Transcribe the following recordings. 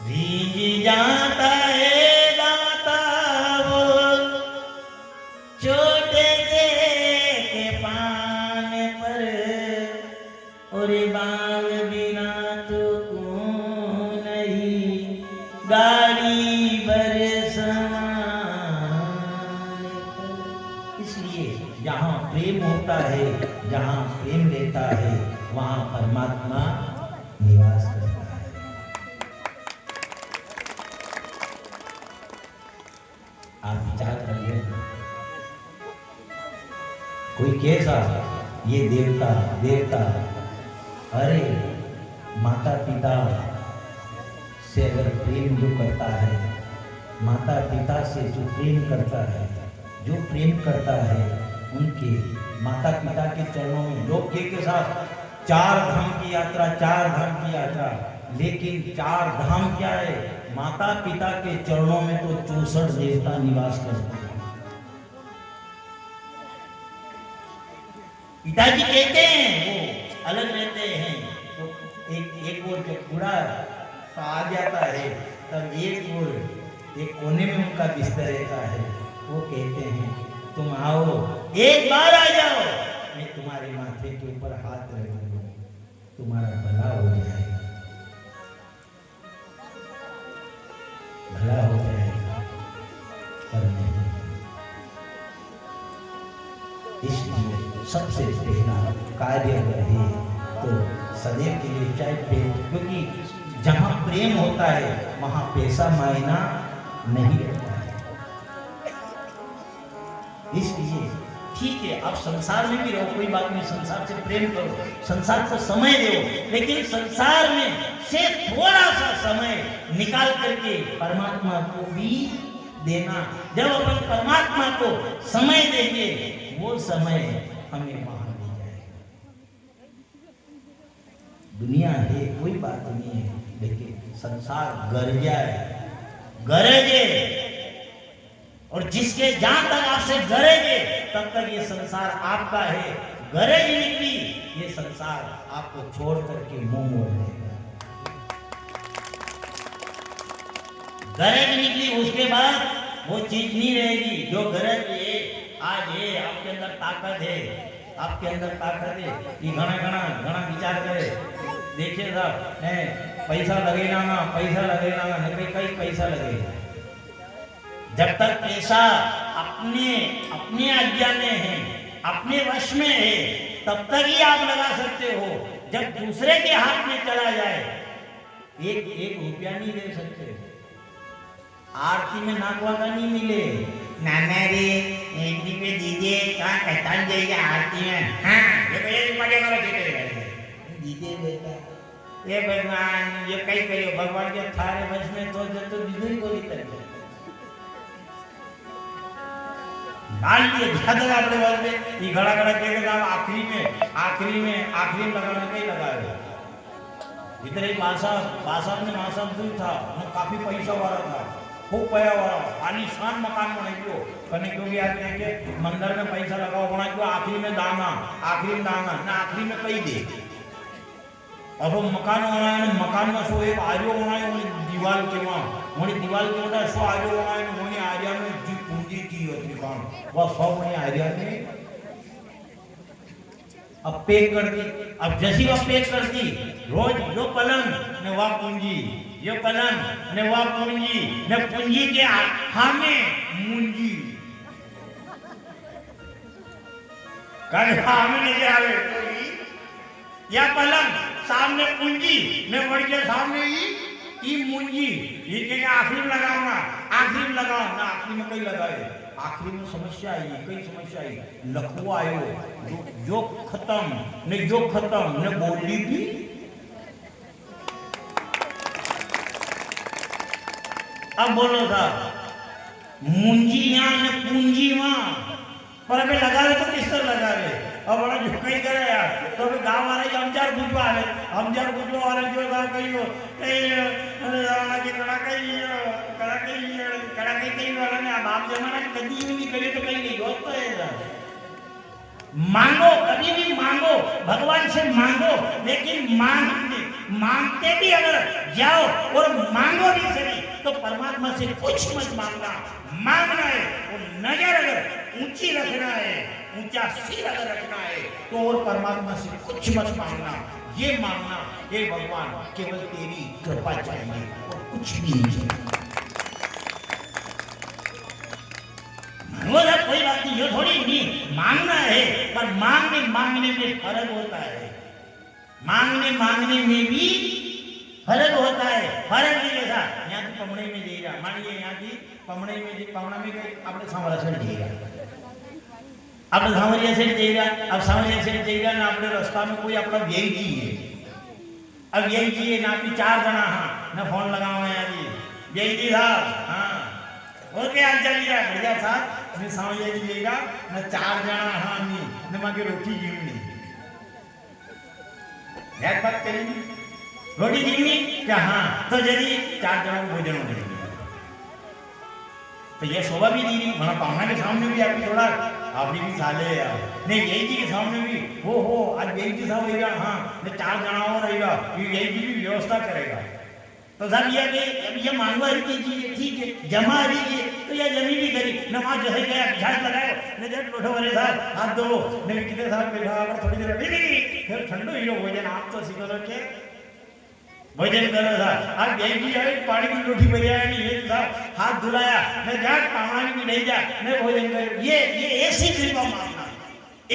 भीग जाता है दाता वो छोटे से के पान पर, और बाल बिना तो कौन नहीं गाड़ी भर समान। इसलिए जहाँ प्रेम होता है, जहाँ प्रेम लेता है, वहाँ परमात्मा निवास करता है। आप विचार करिए, कोई कैसा ये देवता देवता, अरे माता पिता से अगर प्रेम जो करता है, माता पिता से जो प्रेम करता है, जो प्रेम करता है, उनके माता पिता के चरणों में लोग के साथ चार धाम की यात्रा, चार धाम की यात्रा, लेकिन चार धाम क्या है? माता पिता के चरणों में तो 64 देवता निवास करते हैं। पिताजी कहते हैं वो अलग रहते हैं, तो एक ओर जब पूरा आ जाता है तब एक ओर एक कोने में उनका बिस्तर रहता है। वो कहते हैं तुम आओ, एक बार आ जाओ, मैं तुम्हारे माथे के ऊपर हाथ रख दूंगा, तुम्हारा भला हो जाएगा, भला हो जाएगा। पर नहीं, इसलिए सबसे पहला कार्य है तो सदैव के लिए चाहे प्रेम, क्योंकि जहाँ प्रेम होता है वहाँ पैसा मायना नहीं होता है। इसलिए ठीक है, आप संसार में भी रहो, कोई बात नहीं, संसार से प्रेम करो, संसार को समय दो, लेकिन संसार में से थोड़ा सा समय निकाल करके परमात्मा को भी देना। जब अपन परमात्मा को समय देंगे, वो समय हमें वहां ले जाएगा। दुनिया है कोई बात नहीं है, लेकिन संसार गरजा है, गरजे, और जिसके जहां तक आपसे गरजे तब तक ये संसार आपका है। गरज निकली, ये संसार आपको छोड़ करके मुंह मोड़ लेगा। गरज निकली, उसके बाद वो चीज नहीं रहेगी जो गरज है। आज है, आपके अंदर ताकत है, आपके अंदर ताकत है, ये घना घना घना विचार करे। देखिए साहब, पैसा लगेगा ना, पैसा लगेगा ना, नहीं कहीं पैसा लगेगा। जब तक पैसा अपने आज्ञा में है, अपने वश में है, तब तक ही आप लगा सकते हो। जब दूसरे के हाथ में चला जाए, एक रुपया नहीं दे सकते। आरती में नाकवादा नहीं मिले, नाना रे 1 रुपये दीजिए, कहाँ कहता जाएगा आरती में, हाँ ये मजे करो दीजिए बेटा, ये भगवान ये कई करियो, भगवान के थारे वश में तो दीदी को नहीं डाल दिए ज्यादा अपने वर्ग में ये घड़ा घड़ा के आखिरी में लगाने का ही लगा रहे। इतने बासा में मासा दूर था, काफी पैसा वाला था, खूब पया वाला, आलीशान मकान बनाइयो, कने क्योंकि आप देखे मंदिर में पैसा लगाओ बना क्यों, आखिरी में दाना ना आखिरी में कई दे। अब वो मकान बनाए, मकान में सो एक आर्यो बनाए, दीवार के वहाँ सो आर्यो बनाए, वही आर्या में जी पूंजी की होती काम, वह सौ में आर्या में अब पेक कर दी। अब जैसी वह पेक कर दी, रोज यो पलंग ने वह पूंजी, यो पलंग ने वह पूंजी, ने पूंजी के हामे मुंजी, कल हामे नहीं आवे या पलंग सामने पूंजी में बढ़ गया, सामने ही मुंजी, ये के आखिरी में लगाऊंगा, आखिरी में लगाओ ना, आखिरी में कहीं लगाए, आखिरी में समस्या आई, कई समस्या आई, लखवा आयो, जो खत्म ने बोली भी। अब बोलो साहब, मुंजी यहाँ ने पूंजी वहां, पर अबे लगावे तो किस तरह लगावे? अब बड़ा झुकाई करे यार, तो अबे गांव वाले हमजार बुझवा है, हमजार बुझवा वाले जो था कहियो कई वाला ने बाप जमाना कभी नहीं करे तो कहीं नहीं होता है। मांगो, कभी भी मांगो, भगवान से मांगो, लेकिन मांगने मांगते भी अगर जाओ और मांगो भी सही तो परमात्मा से कुछ मत मांगना। मांगना है वो नजर अगर ऊंची रखना है, ऊंचा सिर अगर रखना है तो और परमात्मा से कुछ मत मांगना। ये मांगना हे भगवान केवल तेरी कृपा चाहिए और कुछ भी नहीं चाहिए। वो सब कोई बात नहीं, ये थोड़ी नहीं मांगना है, पर मांगने में फर्क होता है। मांगने में भी फर्क होता है। फर्क नहीं जैसा यहाँ की पमड़े में जई रहा, मानिए यहाँ की पमड़ा में गए अपने सावरा सेठ जई रहा, अपने सावरिया सेठ जई रहा। अब सावरिया सेठ जई रहा ना अपने रास्ता में कोई अपना व्यय जी है। अब यही जी ना भी 4 जना हाँ ना फोन लगाओ यहाँ जी व्यय जी साहब हाँ ओके आज चली रहा बढ़िया साहब मैं सावरिया जी जई रहा ना 4 जना हाँ नहीं ना मांगे रोटी जीवनी याद बात करेंगे रोटी जीवनी क्या हाँ तो यदि 4 जनों को भोजन हो जाएगी तो ये शोभा भी नहीं मना पावना के सामने भी आपकी थोड़ा आपने भी साले यार नहीं यही जी के सामने भी हो आज यही जी साहब रहेगा हाँ मैं 4 जना और रहेगा यही जी भी व्यवस्था करेगा। तो साहब ये कि अब ये मांगवा रही चीज ठीक है जमा रही है तो यह जमी भी करी नमाज जो है गया बिछाड़ लगाओ न जट बैठो वाले साहब हाथ दो नहीं कितने साहब बैठा थोड़ी देर नहीं फिर ठंडो ही लो भोजन आप तो सीखो तो क्या भोजन करो साहब आप यही जी आए पानी की रोटी बढ़िया नहीं ये साहब हाथ धुलाया मैं जा पानी भी नहीं जा मैं भोजन करो ये ऐसी कृपा मांगना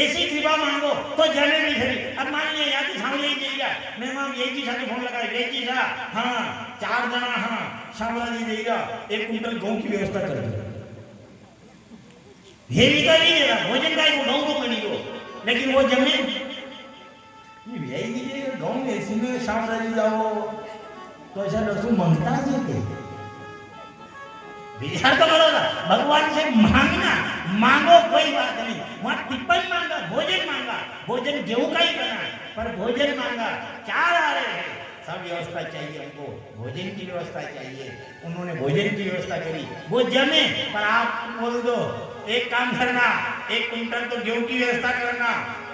ऐसी कृपा मांगो तो जमे भी खरी। अब मान लिया यहाँ की सामने ही जाएगा मैं वहाँ यही जी साथ फोन लगाया यही जी सा हाँ 4 जना हाँ सामला जी जाएगा 1 कुंटल गेहूं की व्यवस्था कर दो ये भी तो नहीं देगा भोजन का गेहूं को बनी हो लेकिन वो जमीन यही जी गाँव में ऐसी में सामला जी जाओ तो ऐसा रसू मांगता है के विचार तो करो ना भगवान से मांगना मांगो कोई बात नहीं वहां टिप्पण मांगा भोजन गेहूं का ही बना पर भोजन मांगा 4 आ रहे हैं सब व्यवस्था चाहिए हमको भोजन की व्यवस्था चाहिए। उन्होंने भोजन की व्यवस्था करी वो जमे पर आप बोल दो एक काम करना 1 कुंटल तो गेहूं की व्यवस्था करना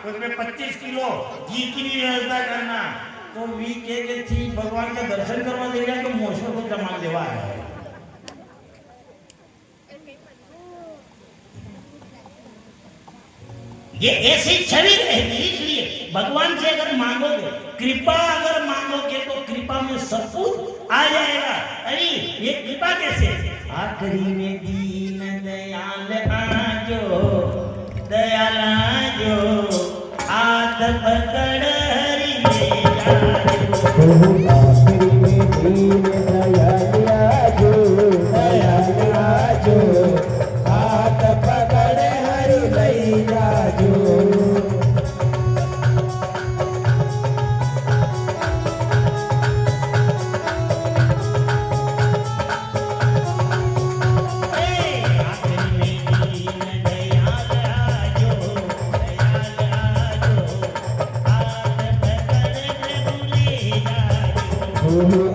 उसमें 25 किलो घी की भी व्यवस्था करना तो वी के थी भगवान का दर्शन करवा देगा तो मोशो को जमा देवा है। ये ऐसी छवि रहेगी इसलिए भगवान से अगर मांगोगे कृपा अगर मांगोगे तो कृपा में सब कुछ आ जाएगा। अरे ये कृपा कैसे आखिरी में दीन दयाल आजो हाथ पकड़ हरि ले जाओ आखिरी में दीन दयाल आजो हाथ पकड़ हरि ले जाओ।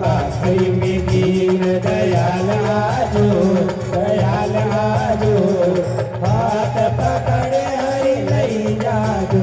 आखिरी में दीन दयाल आजो हाथ पकड़े हरि लई जाजो।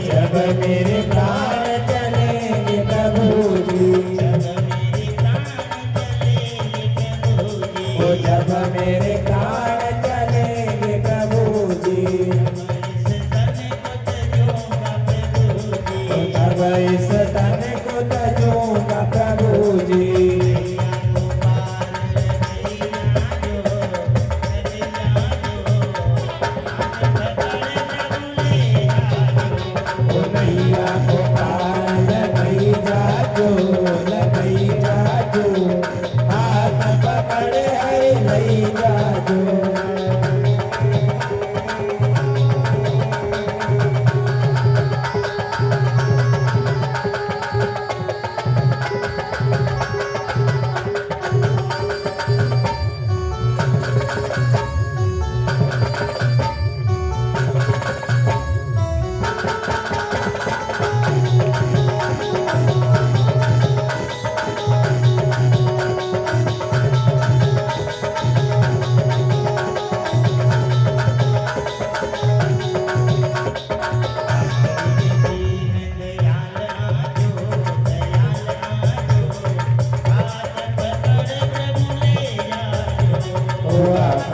जब मेरे प्राण चलेंगे प्रभु जी जब मेरे प्राण चलेंगे प्रभु जी तब इस तन को तजूंगा प्रभु जी।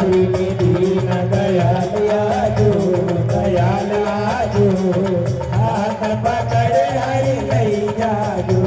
आखिरी में दीन दयाल आजो, दयाल आजो, हाथ पकड़ हरि लई जाजो।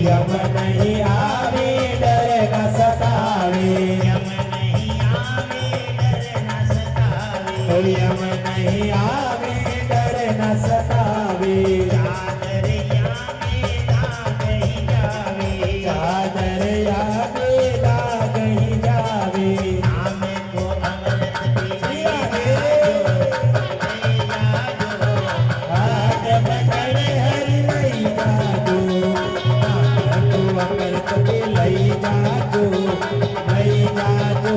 यम नहीं आवे डर न सतावे, यम नहीं आवे डर न सतावे, यम नहीं आवे डर न सतावे। चादरिया में दाग ही जावे, चादरिया में दाग ही जावे। नाम को अमृत पिया हाथ पकड़ हरि लई जाजो, हाथ अमृत पे लई जाजो, लई जाजो,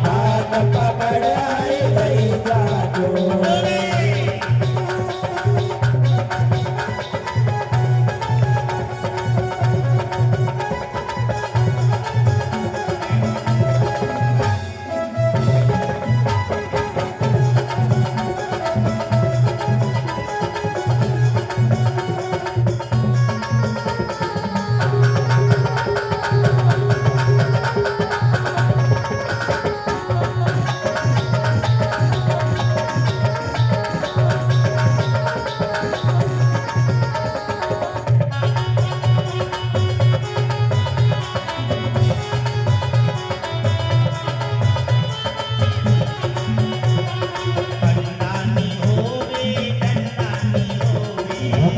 हाथ पकड़ हरि लई जाजो। कंदानी होवे, कंदानी होवे,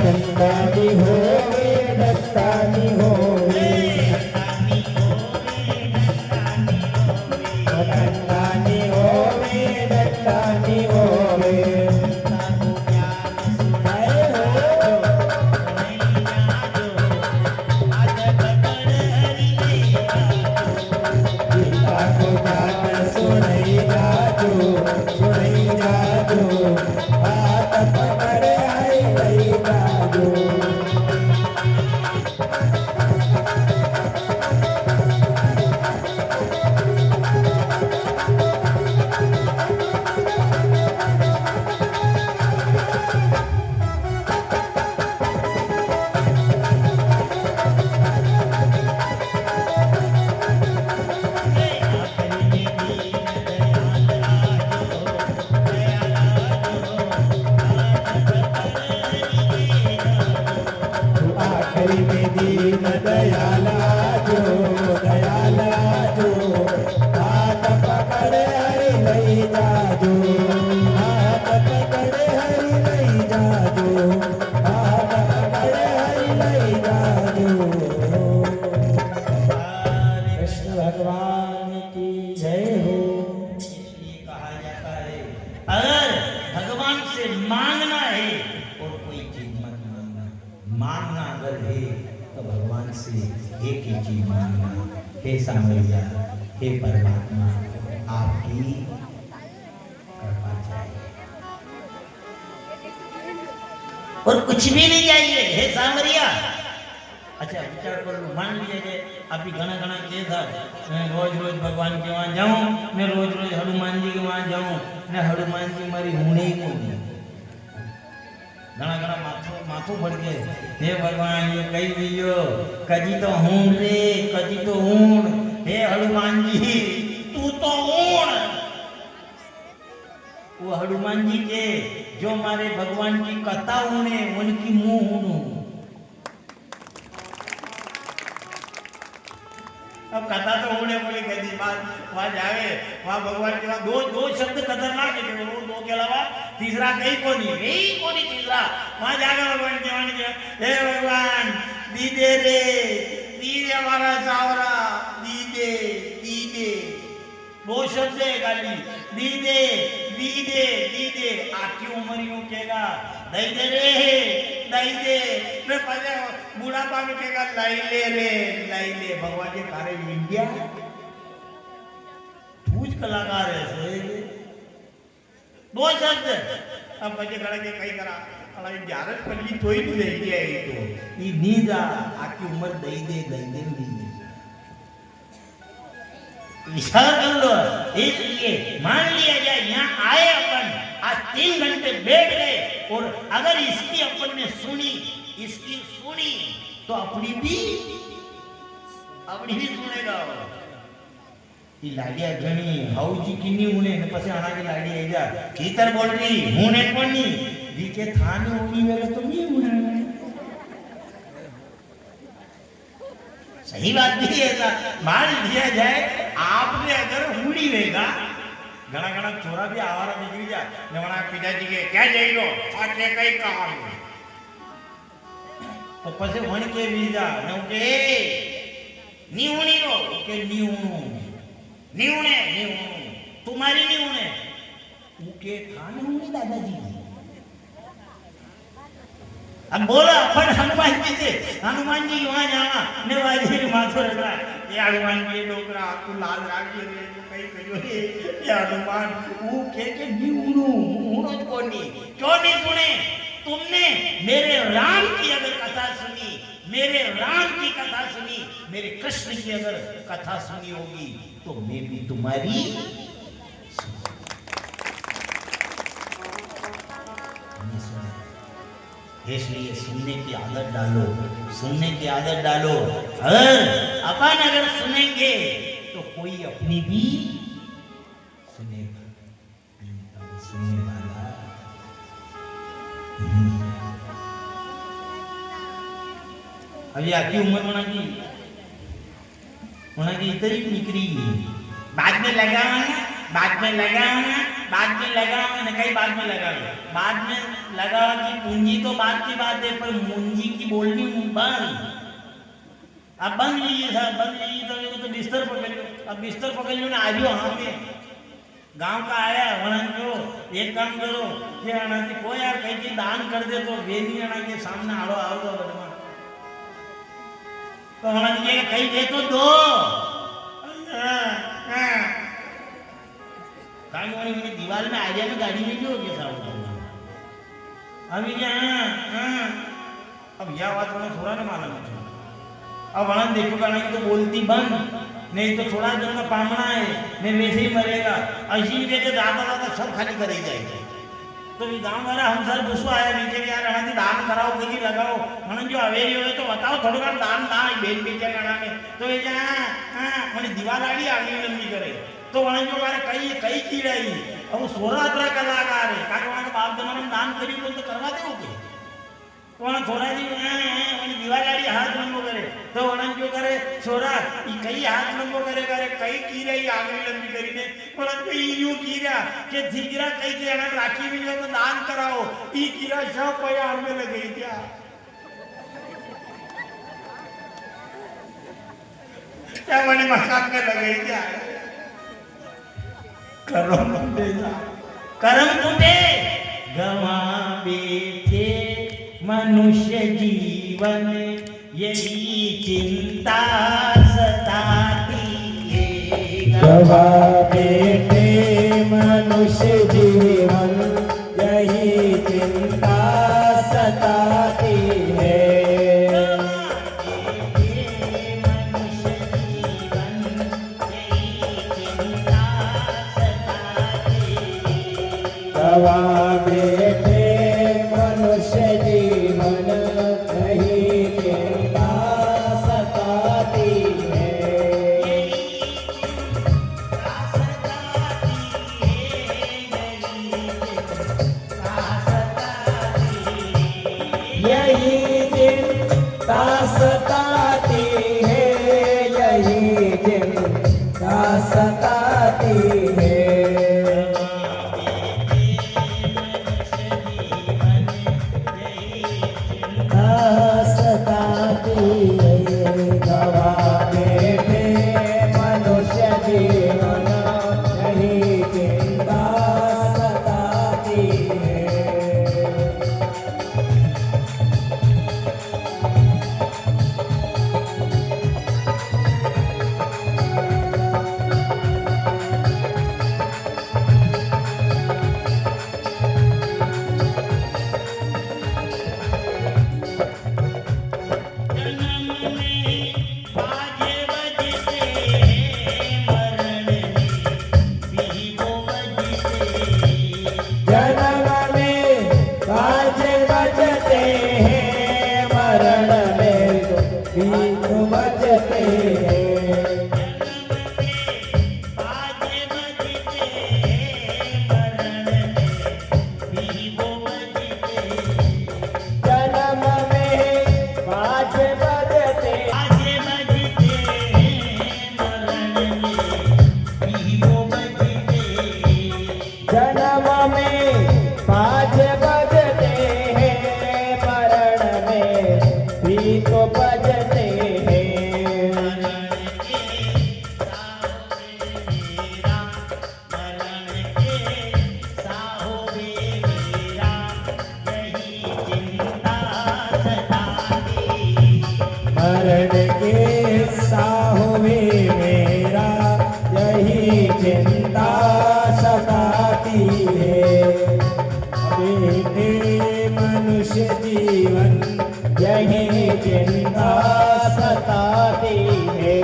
कंदानी होवे दत्तानी होवे, कंदानी होवे, कंदानी होवे, कंदानी होवे दत्तानी होवे। ताको ज्ञान सुनाए हो, नहीं जाजो, हाथ पकड़ हरि ले जाजो। गीता को जान सुनई जाजो, सुनई जाजो, हाथ पकड़ हरि लई जाजो। आखिरी में दीन दयाल आजो, दयाल आजो, हाथ पकड़ हरि लई जाजो, हाथ पकड़ हरि लई जाजो, हाथ पकड़ हरि लई जाजो। कृष्ण भगवान की जय हो। इसलिए कहा जाता है अगर भगवान से मांगना है और कोई चीज मत मांगना, मांगना अगर है तो भगवान से एक ही चीज मांगना, हे सामरिया, हे परमात्मा, आपकी कृपा चाहिए और कुछ भी नहीं चाहिए। हे सामरिया, अच्छा विचार कर लो, मान लीजिए कि अभी घना घना के था मैं रोज रोज भगवान के वहाँ जाऊँ, मैं रोज रोज हनुमान जी के वहाँ जाऊँ, ने हनुमान जी मारी हूणे को नहीं घना घना माथो पड़ गए, हे भगवान ये कही दियो कजी तो हूण रे, कजी तो हूण, हे हनुमान जी तू तो हूण। वो हनुमान जी के जो मारे भगवान की कथा हूणे उनकी मुंह हूणू। अब कथा तो होने बोली कभी बात वहां जावे, वहां भगवान के दो दो शब्द खतरनाक है, वो दो के अलावा तीसरा कहीं को नहीं, यही को नहीं तीसरा। वहां जाकर भगवान के वहां के हे भगवान दीदे रे, दीदे हमारा सावरा, दीदे दीदे, दो शब्द है गाली, दीदे दीदे दीदे। आखी उम्र यूं कहेगा दई दे रे, दई दे, मैं पहले बुढ़ापा में कहेगा लाई ले रे, लाई ले। भगवान के कार्य इंडिया पूछ कलाकार है, दो शब्द अब बजे गड़ा के कई करा अला ग्यारह कल्ली तोई नहीं दे दिया ये तो ये नींद आकी उम्र दई दे नींद विचार कर लो इसलिए मान लिया जाए यहाँ आए अपन आज 3 घंटे बैठ गए और अगर इसकी अपन ने इसकी सुनी तो अपनी भी सुनेगा ये लाडिया घणी हाउजी किन्नी उणे ने पछे आना की लाडी आई जा भीतर बोल रही हुने कोनी दी के थाने उड़ी वेले तो मी उड़ा सही बात नहीं है ऐसा मान लिया जाए आपने अगर हुड़ी वेगा घना घना छोरा भी आवारा निकली जा ने वणा पिताजी के क्या जाइलो आके कई काम तो पछे वण के बीजा ने के नी हुणी रो के नी हुणे तुम्हारी नी हुणे उके थाने हुणे दादाजी अब बोला अपन हनुमान जी से हनुमान जी वहां जावा ने वाजी माथो रखा ये हनुमान जी डोकरा तू लाल राखी रे तू कई कयो रे ये हनुमान ऊ के नी हुणो कोनी क्यों नहीं सुने तुमने मेरे राम की अगर कथा सुनी मेरे राम की कथा सुनी मेरे कृष्ण की अगर कथा सुनी होगी तो मैं भी तुम्हारी इसलिए सुनने की आदत डालो अपन अगर सुनेंगे तो कोई अपनी भी सुनेगा सुनने वाला अभी आपकी उम्र होना की इतनी निकली बाद में लगाना कई बाद में लगा की पूंजी तो बात की बात है पर मुंजी की बोलनी बंद अब बंद लीजिए तो बिस्तर पकड़ लो अब बिस्तर पकड़ लो ना आ जाओ हाँ पे गांव का आया वहां जो एक काम करो कि आना कि कोई यार कहीं की दान कर दे तो वेदी आना के सामने आड़ो आओ बदमा तो वहां के कहीं दे तो दो दीवार में आ जाए ना गाड़ी में क्यों कैसा होगा अभी अब यह बात मैंने थोड़ा ना मालूम है अब वहां देखो गाना तो बोलती बंद नहीं तो थोड़ा दिन में पामना है मैं वैसे ही मरेगा ऐसी भी देखे ज्यादा सब खाली करे जाएगा तो गाँव वाला हम सर गुस्सा आया नीचे यार अना दान कराओ कहीं लगाओ मन जो अवेरी हो तो बताओ थोड़ा सा दान ना बेन बेचा गाना में तो ये मैंने दीवार आड़ी आगे लंबी करे तो वहां जो मारे कई कीड़ाई अब 16 कलाकार है कारण वहां बाप जमाने दान करी तो करवा दे के तो वहां थोड़ा जी मैंने दीवार आड़ी हाथ लंबो करे तो वहां जो करे छोरा ई कई हाथ लंबो करे कई कीड़ाई आगे लंबी करी ने वहां तो यूं कीड़ा के धीरा कई के अना राखी मिले तो दान कराओ ई कीड़ा सब पया में लगे क्या क्या मैंने मकान में लगे क्या करम टूटे गवा बैठे मनुष्य जीवन यही चिंता सताती है गवा बैठे मनुष्य जीवन यही चिंता सताती है गवा बैठे मनुष्य जीवन यही चिंता सताती है यही चिंता सताती है यही चिंता सताती है साहुवे मेरा यही चिंता सताती है। बेटे मनुष्य जीवन यही चिंता सताती है।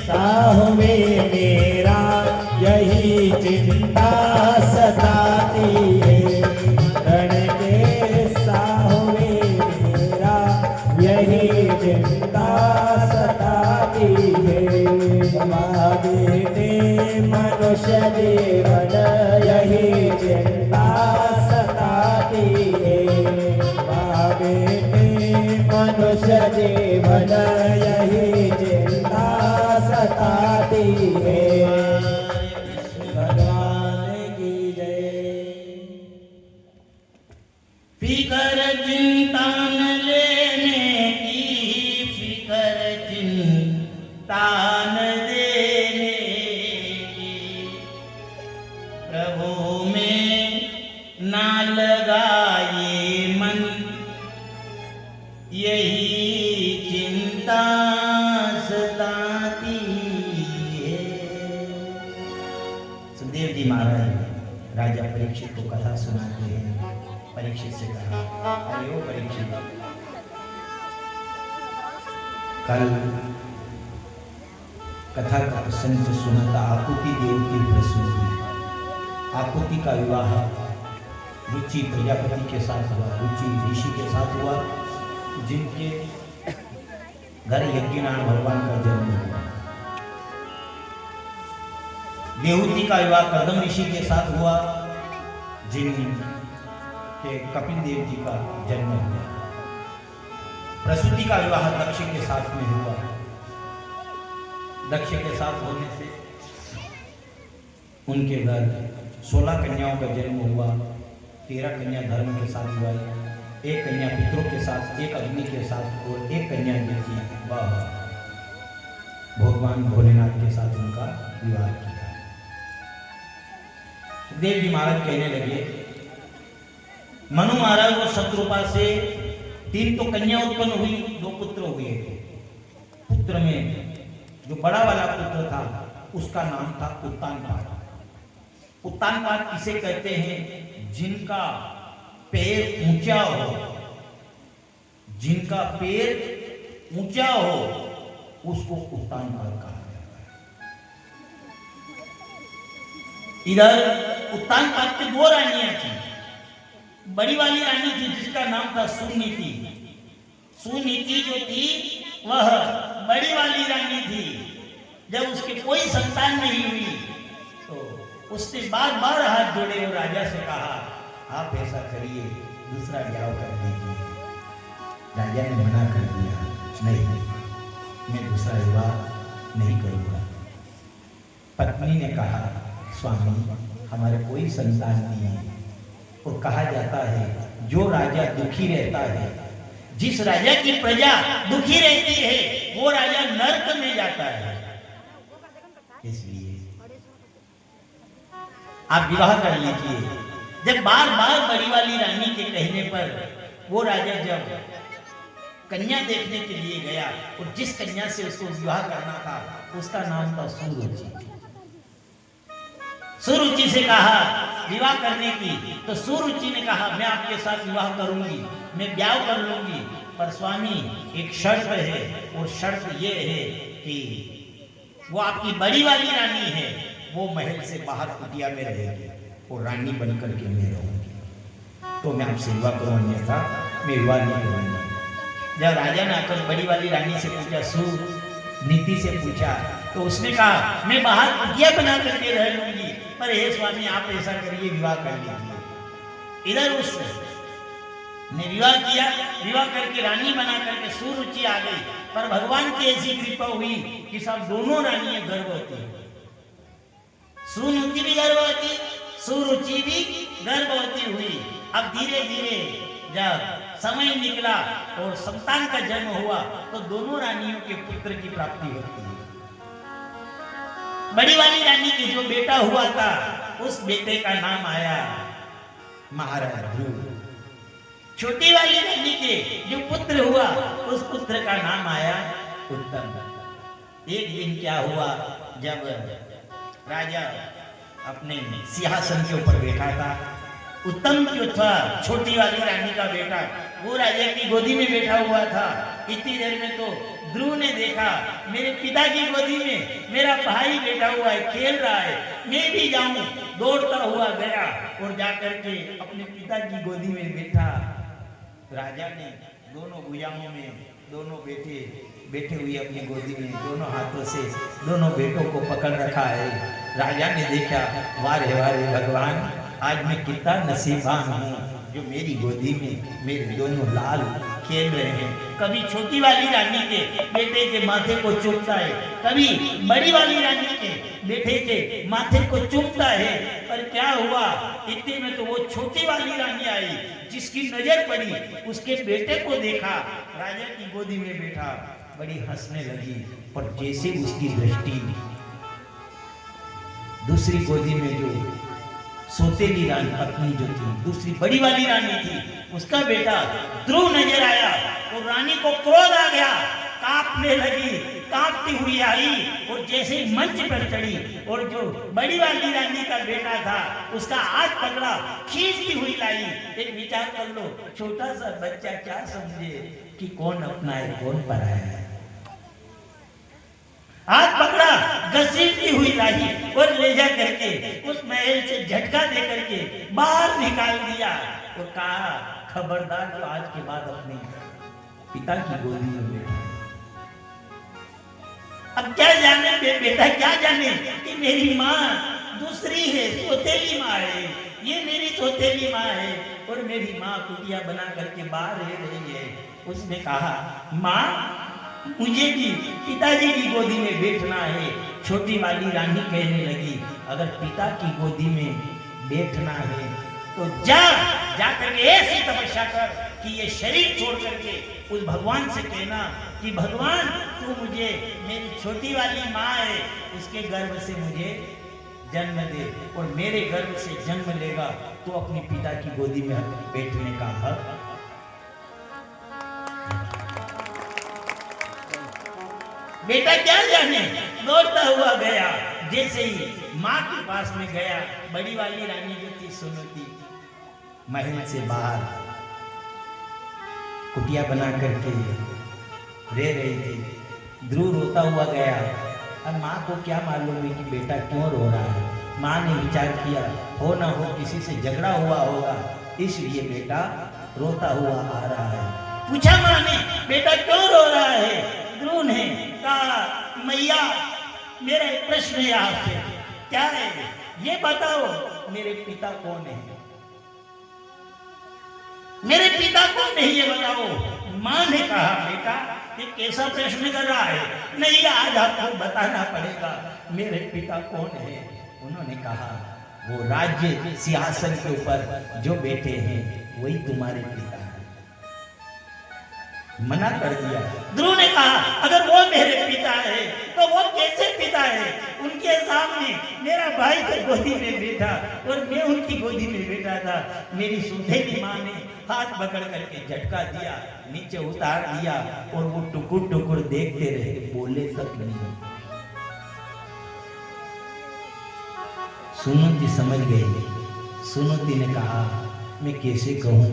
साहुवे मेरा यही चिंता सताती है। रण के साहुवे मेरा यही चिंता सताती है। बेटे मनुष्य जीवन यही चिंता सताती है। बेटे मनुष्य जीवन यही चिंता सताती है। भगवान की जय। फिकर चिंता न लेने की, फिकर चिंता न देने की, प्रभु में ना लगाए मन यही चिंता सताती है। सुखदेव जी महाराज राजा परीक्षित को कथा सुनाते हैं। परीक्षित से कहा, अरे ओ परीक्षित, कल कथा का प्रसंग जो सुना था, आकुति देव की प्रसूति। आकुति का विवाह रुचि प्रजापति के साथ हुआ, रुचि ऋषि के साथ हुआ, जिनके घर यज्ञनारायण भगवान का जन्म हुआ। देवहूति का विवाह कर्दम ऋषि के साथ हुआ, जिनके कपिल देव जी का जन्म हुआ। प्रसूति का विवाह दक्ष के साथ में हुआ। दक्ष के साथ होने से उनके घर 16 कन्याओं का जन्म हुआ। 13 कन्या धर्म के साथ हुआ, 1 कन्या पितरों के साथ, 1 अग्नि के साथ और 1 कन्या जो थी वह भगवान भोलेनाथ के साथ उनका विवाह किया। सुखदेव जी महाराज कहने लगे, मनु महाराज और शत्रुपा से 3 तो कन्या उत्पन्न हुई, 2 पुत्र हुए। पुत्र में जो बड़ा वाला पुत्र था उसका नाम था उत्तानपाद। उत्तानपाद किसे कहते हैं? जिनका पैर ऊंचा हो, जिनका पैर ऊंचा हो उसको उत्तानपाद कहा जाता है। इधर उत्तानपाद की 2 रानियां थी। बड़ी वाली रानी थी जिसका नाम था सुनीति। सुनीति जो थी वह बड़ी वाली रानी थी। जब उसके कोई संतान नहीं हुई तो उसने बार बार हाथ जोड़े और राजा से कहा, आप ऐसा करिए, दूसरा ब्याह कर दीजिए। राजा ने मना कर दिया, नहीं, मैं दूसरा विवाह नहीं करूंगा। पत्नी ने कहा, स्वामी हमारे कोई संतान नहीं है, और कहा जाता है जो राजा दुखी रहता है, जिस राजा की प्रजा दुखी रहती है, वो राजा नरक में जाता है। इसलिए आप विवाह कर लीजिए। जब बार बार बड़ी वाली रानी के कहने पर वो राजा जब कन्या देखने के लिए गया और जिस कन्या से उसको विवाह करना था उसका नाम था सुरुचि। सुरुचि से कहा विवाह करने की, तो सुरुचि ने कहा मैं आपके साथ विवाह करूंगी, मैं ब्याह कर लूंगी, पर स्वामी एक शर्त है, और शर्त ये है कि वो आपकी बड़ी वाली रानी है, वो महल से बाहर कुटिया में रहेगी और रानी बनकर के मैं रहूंगी, तो मैं आपसे विवाह करूँ, अन्यथा मैं विवाह नहीं करूंगी। जब राजा ने आकर बड़ी वाली रानी से पूछा, नीति से पूछा, तो उसने कहा मैं बाहर कुटिया बना करके रह लूंगी, पर हे स्वामी आप ऐसा करिए विवाह कर लीजिए। इधर उसने विवाह किया, विवाह करके रानी बना करके सुरुचि आ गई, पर भगवान की ऐसी कृपा हुई कि सब दोनों रानियां गर्भवती, सुरुचि भी गर्भवती, सुरुचि भी गर्भवती हुई। अब धीरे धीरे जब समय निकला और संतान का जन्म हुआ तो दोनों रानियों के पुत्र की प्राप्ति होती है। बड़ी वाली रानी के जो बेटा हुआ था उस बेटे का नाम आया महाराज ध्रुव। छोटी वाली रानी के जो पुत्र हुआ उस पुत्र का नाम आया उत्तम। एक दिन क्या हुआ, जब राजा अपने सिंहासन के ऊपर बैठा था, उत्तम जो था छोटी वाली रानी का बेटा वो राजा की गोदी में बैठा हुआ था। इतनी देर में तो ध्रुव ने देखा मेरे पिता की गोदी में मेरा भाई बैठा हुआ है, खेल रहा है, मैं भी जाऊं। दौड़ता हुआ गया और जाकर के अपने पिता की गोदी में बैठा। राजा ने दोनों भुजाओं में दोनों बैठे हुए अपनी गोदी में दोनों हाथों से दोनों बेटों को पकड़ रखा है। राजा ने देखा, वारे वारे भगवान, आज मैं कितना नसीबान हूँ जो मेरी गोदी में मेरे दोनों लाल खेल रहे हैं। कभी छोटी वाली रानी के बेटे के माथे को चूमता है, कभी बड़ी वाली रानी के बेटे के माथे को चूमता है। पर क्या हुआ, इतने में तो वो छोटी वाली रानी आई, जिसकी नजर पड़ी उसके बेटे को देखा, राजा की गोदी में बैठा, बड़ी हंसने लगी। पर जैसे उसकी दृष्टि दूसरी गोदी में जो सौतेली रानी पत्नी जो थी, दूसरी बड़ी वाली रानी थी, उसका बेटा ध्रुव नजर आया तो रानी को क्रोध आ गया, कांपने लगी, कांपती हुई आई और जैसे मंच पर चढ़ी और जो बड़ी वाली रानी का बेटा था उसका हाथ पकड़ा, खींचती हुई लाई। एक विचार कर लो, छोटा सा बच्चा क्या समझे कि कौन अपना है कौन पराया है। हाथ पकड़ा, घसीटती हुई लाई और ले जा करके उस महल से झटका दे करके बाहर निकाल दिया और कहा, खबरदार तो आज के बाद अपने पिता की गोदी में बैठा। अब क्या जाने बेटा, क्या जाने कि मेरी माँ दूसरी है, सौतेली माँ है, ये मेरी सौतेली माँ है और मेरी माँ कुटिया बना करके बाहर रह रही है। उसने कहा, माँ मुझे भी पिताजी की गोदी में बैठना है। छोटी वाली रानी कहने लगी, अगर पिता की गोदी में बैठना है तो जा करके ऐसी तपस्या कर कि ये शरीर छोड़ करके उस भगवान से कहना कि भगवान तू मुझे, मेरी छोटी वाली माँ है उसके गर्भ से मुझे जन्म दे और मेरे गर्भ से जन्म लेगा तो अपने पिता की गोदी में बैठने का हक। बेटा क्या जाने, दौड़ता हुआ गया। जैसे ही माँ के पास में गया, बड़ी वाली रानी जो थी सुनुती महल से बाहर कुटिया बना करके रह रही थी। ध्रुव रोता हुआ गया। अब माँ को क्या मालूम है कि बेटा क्यों रो रहा है। माँ ने विचार किया, हो ना हो किसी से झगड़ा हुआ होगा, इसलिए बेटा रोता हुआ आ रहा है। पूछा माँ ने, बेटा क्यों रो रहा है? ध्रुव ने कहा, मैया मेरा एक प्रश्न है आपसे। क्या है? ये बताओ मेरे पिता कौन है? मेरे पिता कौन है ये बताओ। माँ ने कहा, बेटा ये कैसा प्रश्न कर रहा है? नहीं, आज आपको बताना पड़ेगा मेरे पिता कौन है। उन्होंने कहा, वो राज्य सिंहासन के ऊपर जो बैठे हैं वही तुम्हारे पिता है। मना कर दिया। ध्रुव ने कहा, अगर वो मेरे पिता है तो वो कैसे पिता है? उनके सामने मेरा भाई तो गोदी में बैठा और मैं उनकी गोदी में बैठा था। मेरी सुधेली माँ ने हाथ पकड़ करके झटका दिया, नीचे उतार दिया और वो टुकुर टुकुर देखते रहे, बोले तक नहीं। सुनुती समझ गई। सुनुती ने कहा, मैं कैसे कहूँ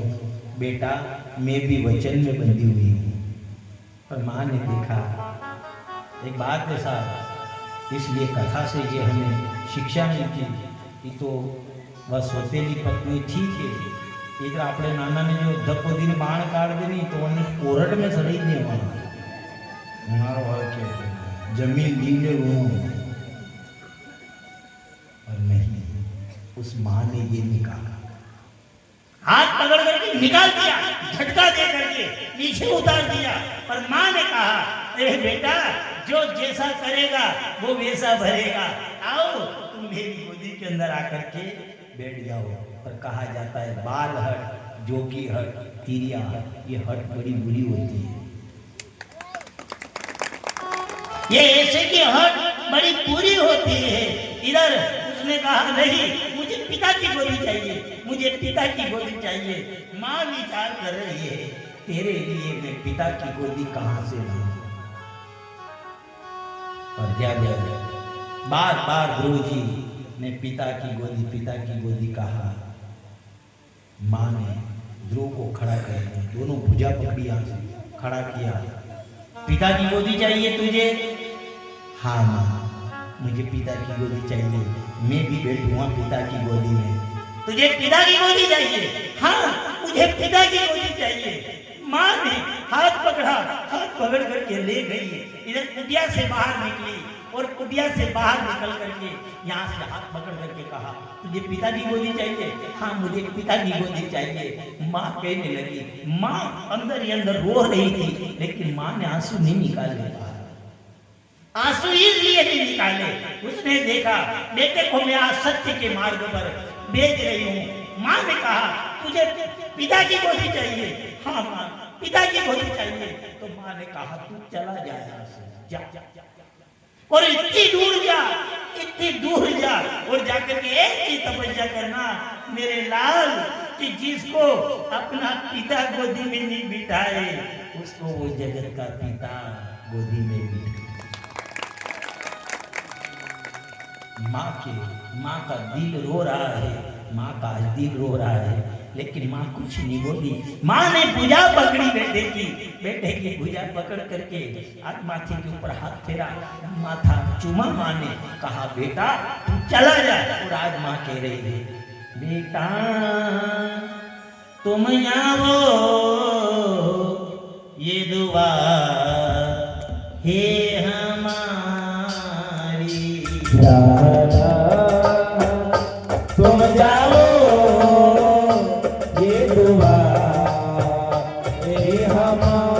बेटा, मैं भी वचन में बंधी हुई हूँ। पर माँ ने देखा एक बात है साहब, इसलिए कथा से ये हमें शिक्षा मिलती कि तो वह सौतेली पत्नी ठीक है, इधर આપણે નાનાને જો ધક્કો દીને બાણ કાઢ દેની તો એને કોરટ में સડી દેવાનો મારો હાલ કે जमीन लीने लो और नहीं उस माँ ने ये निकाला हाथ पकड़ करके निकाल दिया झटका दे करके नीचे उतार दिया पर माँ ने कहा अरे बेटा जो जैसा करेगा वो वैसा भरेगा आओ तुम मेरी गोदी के अंदर आकर के बैठ जाओ पर कहा जाता है बाल हट जोगी हट तिरिया हट ये हट बड़ी बुरी होती है ये ऐसे की हट बड़ी पूरी होती है इधर उसने कहा नहीं मुझे पिता की गोदी चाहिए मुझे पिता की गोदी चाहिए माँ विचार कर रही है तेरे लिए मैं पिता की गोदी कहाँ से लाऊं और जा बार बार गुरु जी ने पिता की गोदी कहा माँ ने ध्रुव को खड़ा कर दिया दोनों भुजा पकड़ी आंसू खड़ा किया पिता की गोदी चाहिए तुझे हाँ माँ मुझे पिता की गोदी चाहिए मैं भी बैठूंगा पिता की गोदी में तुझे पिता की गोदी चाहिए हाँ मुझे पिता की गोदी चाहिए माँ ने हाथ पकड़ करके ले गई इधर कुटिया से बाहर निकली और कुटिया से बाहर निकल करके यहाँ से हाथ पकड़ करके कहा तुझे पिता की गोदी चाहिए हाँ मुझे पिता की गोदी चाहिए माँ कहने लगी माँ अंदर ही अंदर रो रही थी लेकिन माँ ने आंसू नहीं निकाले आंसू इसलिए नहीं निकाले उसने देखा बेटे को मैं आज सत्य के मार्ग पर भेज रही हूँ माँ ने कहा तुझे पिता की गोदी चाहिए हाँ माँ पिता की गोदी चाहिए तो माँ ने कहा तू चला जा यहाँ से जा और इतनी दूर जा और जाकर के एक ही तपस्या करना मेरे लाल कि जिसको अपना पिता गोदी में नहीं बिठाए उसको वो जगत का पिता गोदी में बिठाए माँ का दिल रो रहा है माँ का दिल रो रहा है लेकिन माँ कुछ नहीं बोली माँ ने भुजा पकड़ी बेटे की भुजा पकड़ करके आज माथे के ऊपर हाथ फेरा माथा चूमा माँ ने कहा बेटा तू चला जा और आज माँ कह रही है बेटा तुम आओ ये दुआ हे हमारी तुम जाओ ये दुआ हे हमारी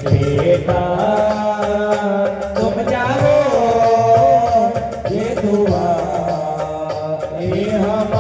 बेटा तुम जाओ ये दुआ हे हमारी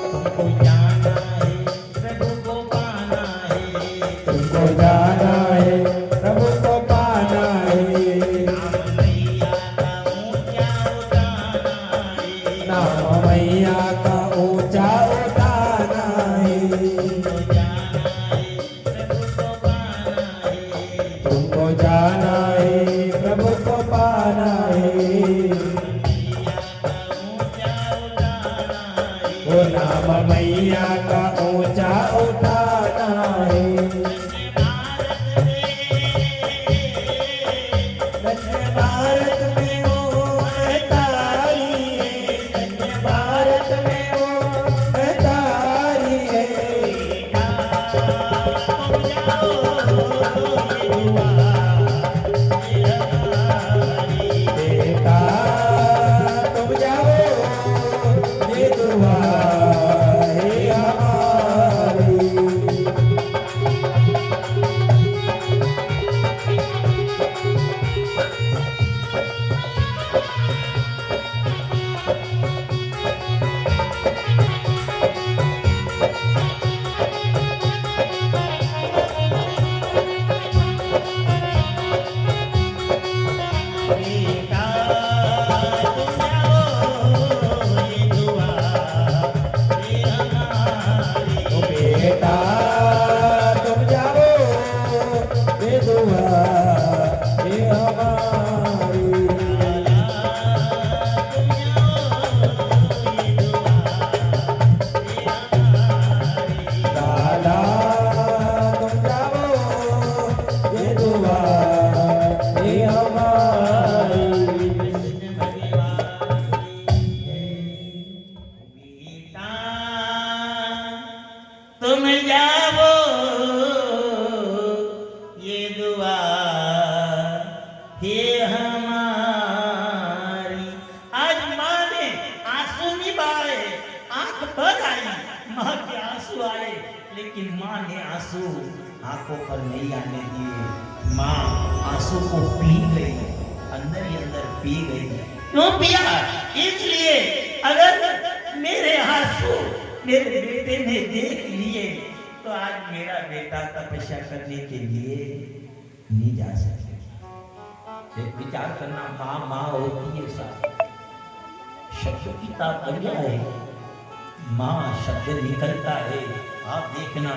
तुमको जाना है प्रभु को पाना है, तुमको जाना है प्रभु को पाना है। नाम मैया का ऊंचा उठाना है, नाम मैया का ऊंचा उठाना है। तुमको जाना है प्रभु को पाना है, मैया का ऊंचा उठाना है। धन्य भारत में वो महतारी है, धन्य भारत में वो महतारी है। बेटा तुम जाओ ये दुआ है हमारी। बेटा तुम जाओ ये दुआ ये हमारी, ओ बेटा तुम जाओ ये दुआ ये हमारी। दादा तुम जाओ ये दुआ ये हमारी। बेटा तुम जाओ ये दुआ हे हमारी। आज माँ ने आंसू नहीं बहाए, आंख भर आई, माँ के आंसू आए, लेकिन माँ ने आंसू आंखों पर नहीं आने दिए। माँ आंसू को पी गई, अंदर ही अंदर पी गई। क्यों पिया? इसलिए अगर मेरे आंसू मेरे बेटे ने देख लिए तो आज मेरा बेटा तपस्या करने के लिए नहीं जा सके। एक विचार करना, माँ माँ होती है साहब, शब्द पिता बन गया है, माँ शब्द निकलता है, आप देखना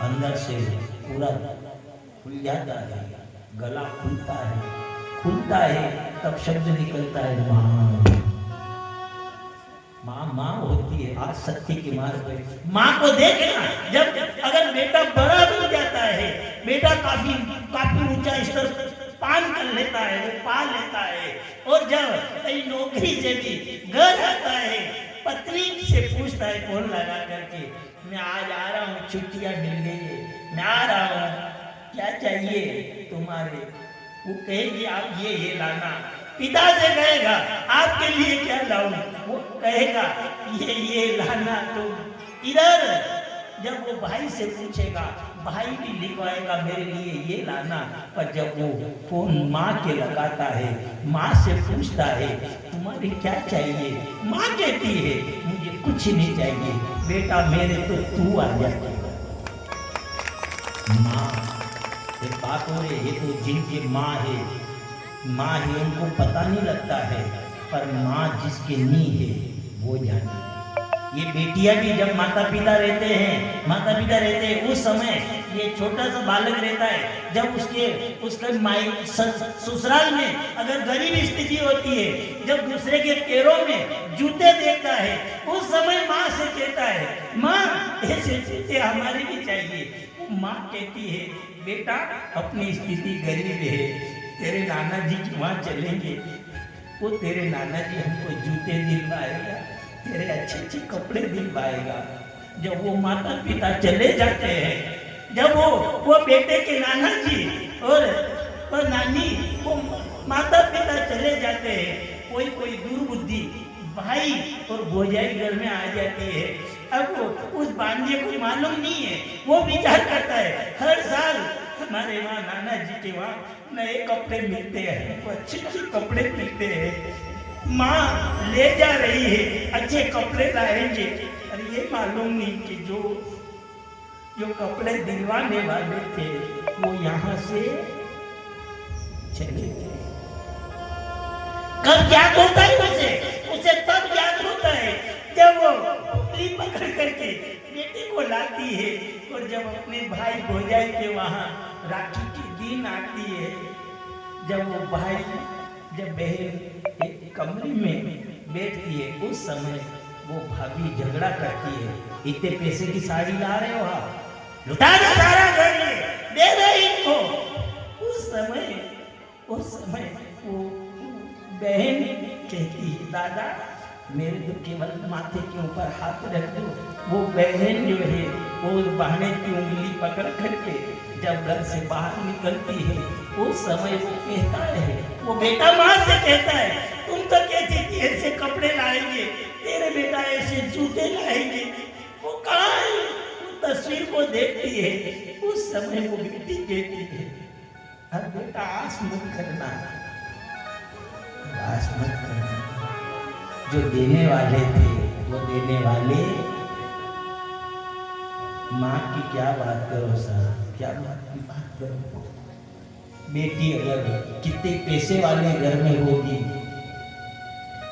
अंदर से पूरा खुल जाता है, गला खुलता है तब शब्द निकलता है माँ। माँ माँ होती है। आज सत्य के मार्ग पे माँ को देखना, जब अगर बेटा बड़ा हो जाता है, बेटा काफी ऊंचा स्तर पान कर लेता है, वो पा लेता है, और जब कहीं नौकरी से भी घर आता है, पत्नी से पूछता है फोन लगा करके, मैं आज आ रहा हूँ, छुट्टियां मिल गई है, मैं आ रहा हूँ, क्या चाहिए तुम्हारे? वो कहेगी आप ये लाना। पिता से कहेगा आपके लिए क्या लाऊं? वो कहेगा ये लाना तुम। इधर जब वो भाई से पूछेगा, भाई भी लिखवाएगा मेरे लिए ये लाना। पर जब वो फोन माँ के लगाता है, माँ से पूछता है तुम्हारे क्या चाहिए, माँ कहती है मुझे कुछ नहीं चाहिए बेटा, मेरे तो तू आ जाए। माँ एक बात हो रही है, ये तो जिनकी माँ है, माँ है उनको पता नहीं लगता है, पर माँ जिसके नी है वो जाने। ये बेटियां भी जब माता पिता रहते हैं उस समय ये छोटा सा बालक रहता है, जब उसके माई ससुराल में अगर गरीब स्थिति होती है, जब दूसरे के पैरों में जूते देखता है, उस समय माँ से कहता है माँ ऐसे जूते हमारे भी चाहिए। माँ कहती है बेटा अपनी स्थिति गरीब है, तेरे नाना जी वहाँ चलेंगे, वो तेरे नाना जी हमको जूते दिलवाएगा, तेरे अच्छे अच्छे कपड़े दिलवाएगा। जब वो माता पिता चले जाते हैं, जब वो बेटे के नाना जी और नानी वो माता पिता चले जाते हैं, कोई दुर्बुद्धि भाई और भौजाई घर में आ जाती है। अब वो उस बांझे को मालूम नहीं है, वो विचार करता है हर साल हमारे वहाँ नाना जी के वहाँ नए कपड़े मिलते हैं, अच्छे अच्छे कपड़े मिलते हैं। माँ ले जा रही है, अच्छे कपड़े लाएंगे। और ये मालूम नहीं कि जो कपड़े दिलवाने वाले थे वो यहाँ से चले गए। कब याद होता है उसे तब याद होता है जब वो उंगली पकड़ करके बेटे को लाती है। और जब अपने भाई भौजाई के वहाँ राखी के दिन आती है, जब वो भाई जब बहन एक कमरे में बैठती है, उस समय वो भाभी झगड़ा करती है, इतने पैसे की साड़ी ला रहे हो आप, लुटा दो सारा घर ये, दे रहे इनको। उस समय वो बहन कहती है, दादा मेरे तो केवल माथे के ऊपर हाथ रख दो। वो बहन जो है वो बहने की उंगली पकड़ करके जब घर से बाहर निकलती है, उस समय वो कहता है, वो बेटा माँ से कहता है, तुम तो कहती थी ऐसे कपड़े लाएंगे, तेरे बेटा ऐसे जूते लाएंगे। वो कहाँ है? वो तस्वीर को देखती है, उस समय वो बेटी कहती है, अब बेटा आस मत करना, आस मत करना। जो देने वाले थे वो देने वाले। माँ की क्या बात करो साहब, क्या बात करो। बेटी अगर कितने पैसे वाले घर में होगी,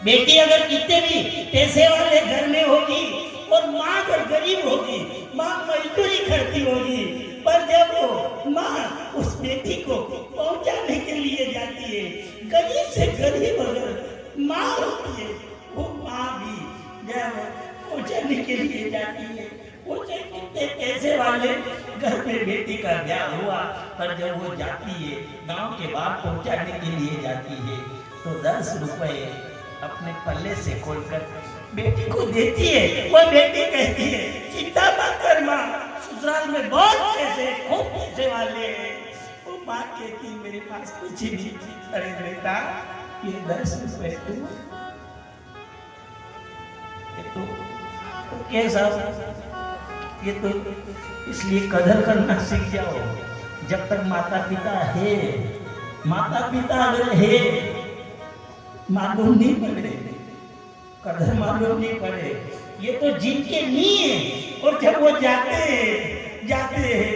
बेटी अगर कितने भी पैसे वाले घर में होगी और माँ अगर गरीब होगी, माँ मजदूरी करती होगी, पर जब वो माँ उस बेटी को पहुंचाने के लिए जाती है, गरीब से गरीब अगर माँ होती है, वो माँ भी जब पहुंचाने के लिए जाती है, वो चाहे कितने पैसे वाले घर में बेटी का ब्याह हुआ, पर जब वो जाती है गांव के बाहर पहुंचाने के लिए जाती है, तो 10 रुपए अपने पल्ले से खोलकर बेटी को देती है। वो बेटी कहती है, चिंता मत कर माँ, ससुराल में बहुत पैसे, खूब पैसे वाले हैं। वो माँ कहती है, मेरे पास कुछ ही नहीं। अरे बेटा ये 10 रुपए तो कैसा, ये तो इसलिए कदर करना सीख जाओ जब तक माता पिता है। माता पिता अगर है, मालूम नहीं पड़े, कदर मालूम नहीं पड़े, ये तो जिनके नहीं है। और जब वो जाते हैं